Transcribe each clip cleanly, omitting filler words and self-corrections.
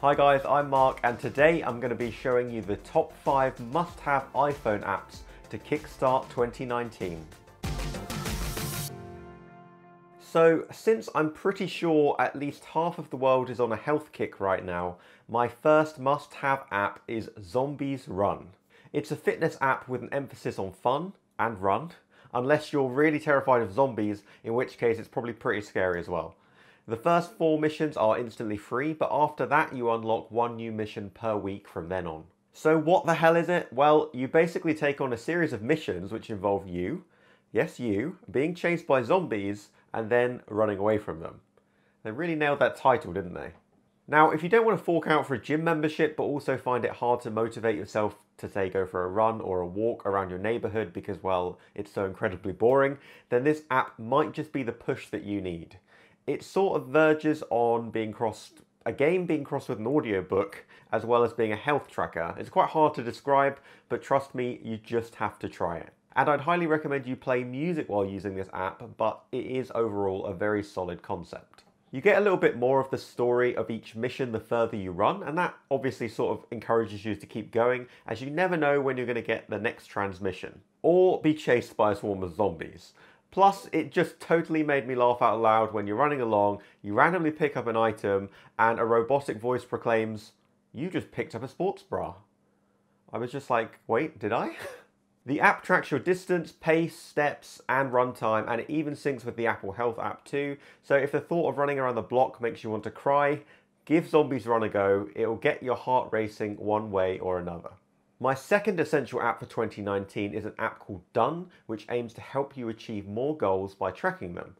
Hi guys, I'm Mark and today I'm going to be showing you the top 5 must-have iPhone apps to kickstart 2019. So, since I'm pretty sure at least half of the world is on a health kick right now, my first must-have app is Zombies Run. It's a fitness app with an emphasis on fun and run, unless you're really terrified of zombies, in which case it's probably pretty scary as well. The first 4 missions are instantly free, but after that you unlock 1 new mission per week from then on. So what the hell is it? Well, you basically take on a series of missions which involve you, yes you, being chased by zombies and then running away from them. They really nailed that title, didn't they? Now, if you don't want to fork out for a gym membership but also find it hard to motivate yourself to say go for a run or a walk around your neighborhood because, well, it's so incredibly boring, then this app might just be the push that you need. It sort of verges on being a game being crossed with an audiobook, as well as being a health tracker. It's quite hard to describe, but trust me, you just have to try it. And I'd highly recommend you play music while using this app, but it is overall a very solid concept. You get a little bit more of the story of each mission the further you run, and that obviously sort of encourages you to keep going, as you never know when you're going to get the next transmission, or be chased by a swarm of zombies. Plus, it just totally made me laugh out loud when you're running along, you randomly pick up an item, and a robotic voice proclaims, "You just picked up a sports bra." I was just like, wait, did I? The app tracks your distance, pace, steps, and runtime, and it even syncs with the Apple Health app too. So if the thought of running around the block makes you want to cry, give Zombies Run a go. It'll get your heart racing one way or another. My second essential app for 2019 is an app called Done, which aims to help you achieve more goals by tracking them.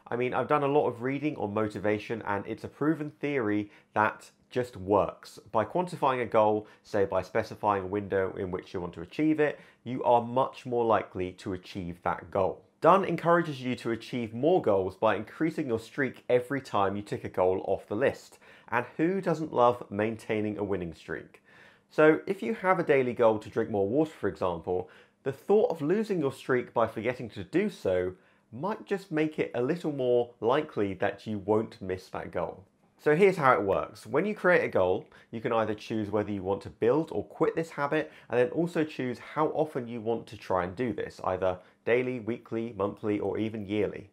I mean, I've done a lot of reading on motivation, and it's a proven theory that just works. By quantifying a goal, say by specifying a window in which you want to achieve it, you are much more likely to achieve that goal. Done encourages you to achieve more goals by increasing your streak every time you tick a goal off the list. And who doesn't love maintaining a winning streak? So if you have a daily goal to drink more water, for example, the thought of losing your streak by forgetting to do so might just make it a little more likely that you won't miss that goal. So here's how it works. When you create a goal, you can either choose whether you want to build or quit this habit, and then also choose how often you want to try and do this, either daily, weekly, monthly, or even yearly.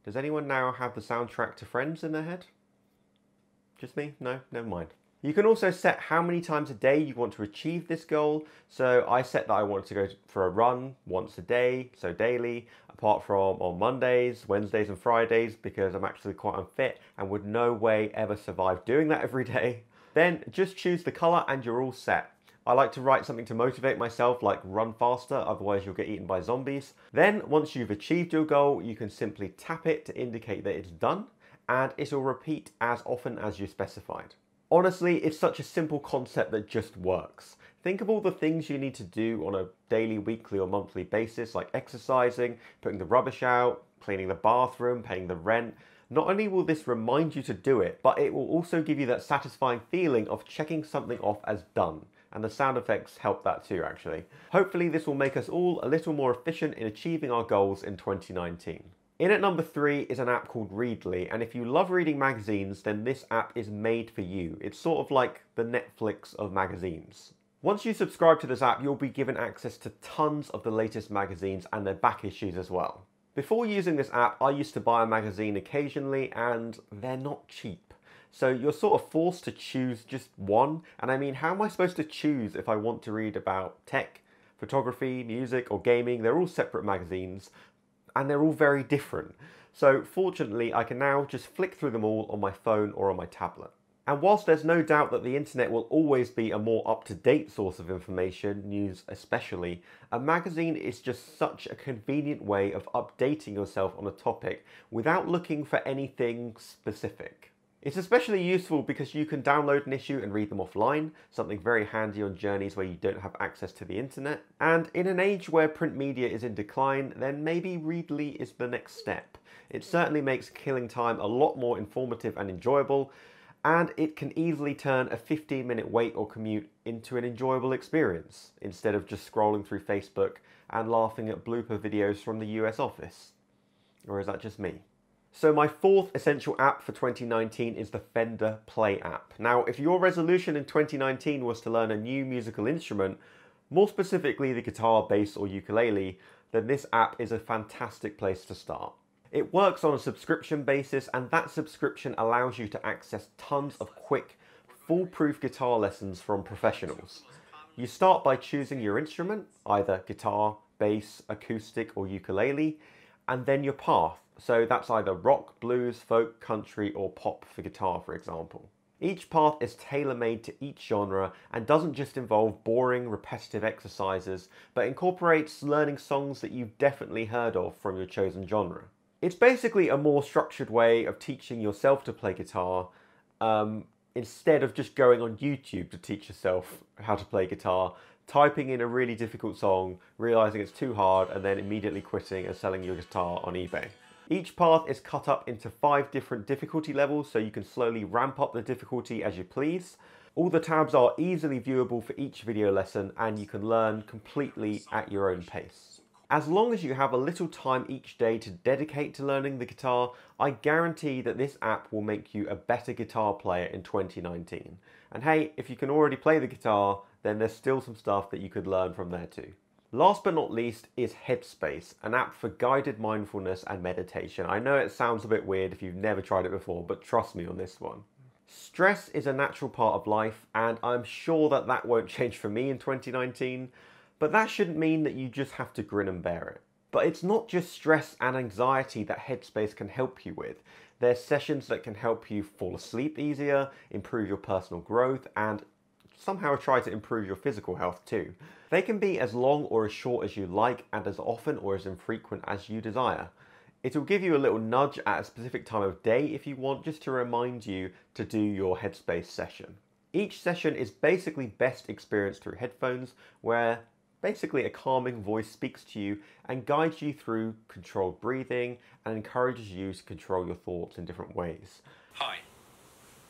Does anyone now have the soundtrack to Friends in their head? Just me? No? Never mind. You can also set how many times a day you want to achieve this goal. So I set that I wanted to go for a run once a day, so daily, apart from on Mondays, Wednesdays and Fridays, because I'm actually quite unfit and would no way ever survive doing that every day. Then just choose the color and you're all set. I like to write something to motivate myself, like run faster, otherwise you'll get eaten by zombies. Then once you've achieved your goal, you can simply tap it to indicate that it's done, and it'll repeat as often as you specified. Honestly, it's such a simple concept that just works. Think of all the things you need to do on a daily, weekly or monthly basis, like exercising, putting the rubbish out, cleaning the bathroom, paying the rent. Not only will this remind you to do it, but it will also give you that satisfying feeling of checking something off as done. And the sound effects help that too, actually. Hopefully this will make us all a little more efficient in achieving our goals in 2019. In at number 3 is an app called Reedley, and if you love reading magazines, then this app is made for you. It's sort of like the Netflix of magazines. Once you subscribe to this app, you'll be given access to tons of the latest magazines and their back issues as well. Before using this app, I used to buy a magazine occasionally, and they're not cheap. So you're sort of forced to choose just one, and I mean, how am I supposed to choose if I want to read about tech, photography, music, or gaming? They're all separate magazines, and they're all very different. So fortunately, I can now just flick through them all on my phone or on my tablet. And whilst there's no doubt that the internet will always be a more up-to-date source of information, news especially, a magazine is just such a convenient way of updating yourself on a topic without looking for anything specific. It's especially useful because you can download an issue and read them offline, something very handy on journeys where you don't have access to the internet. And in an age where print media is in decline, then maybe Reedley is the next step. It certainly makes killing time a lot more informative and enjoyable, and it can easily turn a 15-minute wait or commute into an enjoyable experience, instead of just scrolling through Facebook and laughing at blooper videos from the US office. Or is that just me? So my fourth essential app for 2019 is the Fender Play app. Now, if your resolution in 2019 was to learn a new musical instrument, more specifically the guitar, bass or ukulele, then this app is a fantastic place to start. It works on a subscription basis, and that subscription allows you to access tons of quick, foolproof guitar lessons from professionals. You start by choosing your instrument, either guitar, bass, acoustic or ukulele, and then your path. So that's either rock, blues, folk, country or pop for guitar, for example. Each path is tailor-made to each genre and doesn't just involve boring, repetitive exercises, but incorporates learning songs that you've definitely heard of from your chosen genre. It's basically a more structured way of teaching yourself to play guitar, instead of just going on YouTube to teach yourself how to play guitar, typing in a really difficult song, realizing it's too hard, and then immediately quitting and selling your guitar on eBay. Each path is cut up into 5 different difficulty levels, so you can slowly ramp up the difficulty as you please. All the tabs are easily viewable for each video lesson, and you can learn completely at your own pace. As long as you have a little time each day to dedicate to learning the guitar, I guarantee that this app will make you a better guitar player in 2019. And hey, if you can already play the guitar, then there's still some stuff that you could learn from there too. Last but not least is Headspace, an app for guided mindfulness and meditation. I know it sounds a bit weird if you've never tried it before, but trust me on this one. Stress is a natural part of life, and I'm sure that that won't change for me in 2019, but that shouldn't mean that you just have to grin and bear it. But it's not just stress and anxiety that Headspace can help you with. There's sessions that can help you fall asleep easier, improve your personal growth, and somehow try to improve your physical health too. They can be as long or as short as you like, and as often or as infrequent as you desire. It will give you a little nudge at a specific time of day if you want, just to remind you to do your Headspace session. Each session is basically best experienced through headphones, where basically a calming voice speaks to you and guides you through controlled breathing and encourages you to control your thoughts in different ways. Hi.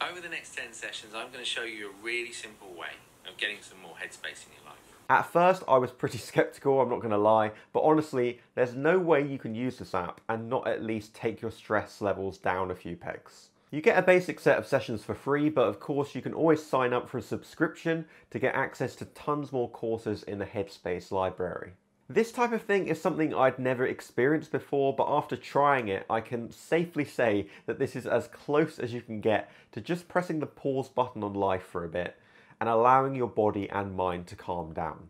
Over the next 10 sessions, I'm going to show you a really simple way of getting some more headspace in your life. At first, I was pretty skeptical, I'm not going to lie, but honestly, there's no way you can use this app and not at least take your stress levels down a few pegs. You get a basic set of sessions for free, but of course you can always sign up for a subscription to get access to tons more courses in the Headspace library. This type of thing is something I'd never experienced before, but after trying it, I can safely say that this is as close as you can get to just pressing the pause button on life for a bit and allowing your body and mind to calm down.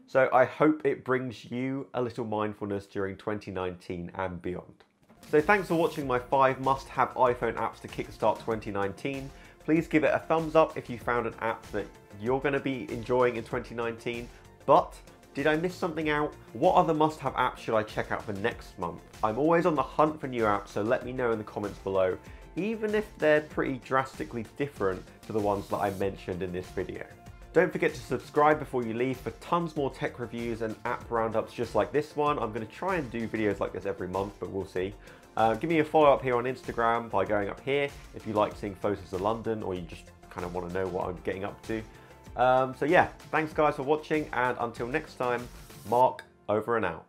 So I hope it brings you a little mindfulness during 2019 and beyond. So thanks for watching my 5 must-have iPhone apps to kickstart 2019. Please give it a thumbs up if you found an app that you're going to be enjoying in 2019. But did I miss something out? What other must-have apps should I check out for next month? I'm always on the hunt for new apps, so let me know in the comments below, even if they're pretty drastically different to the ones that I mentioned in this video. Don't forget to subscribe before you leave for tons more tech reviews and app roundups just like this one. I'm going to try and do videos like this every month, but we'll see. Give me a follow up here on Instagram by going up here if you like seeing photos of London or you just kind of want to know what I'm getting up to. So yeah, thanks guys for watching, and until next time, Mark over and out.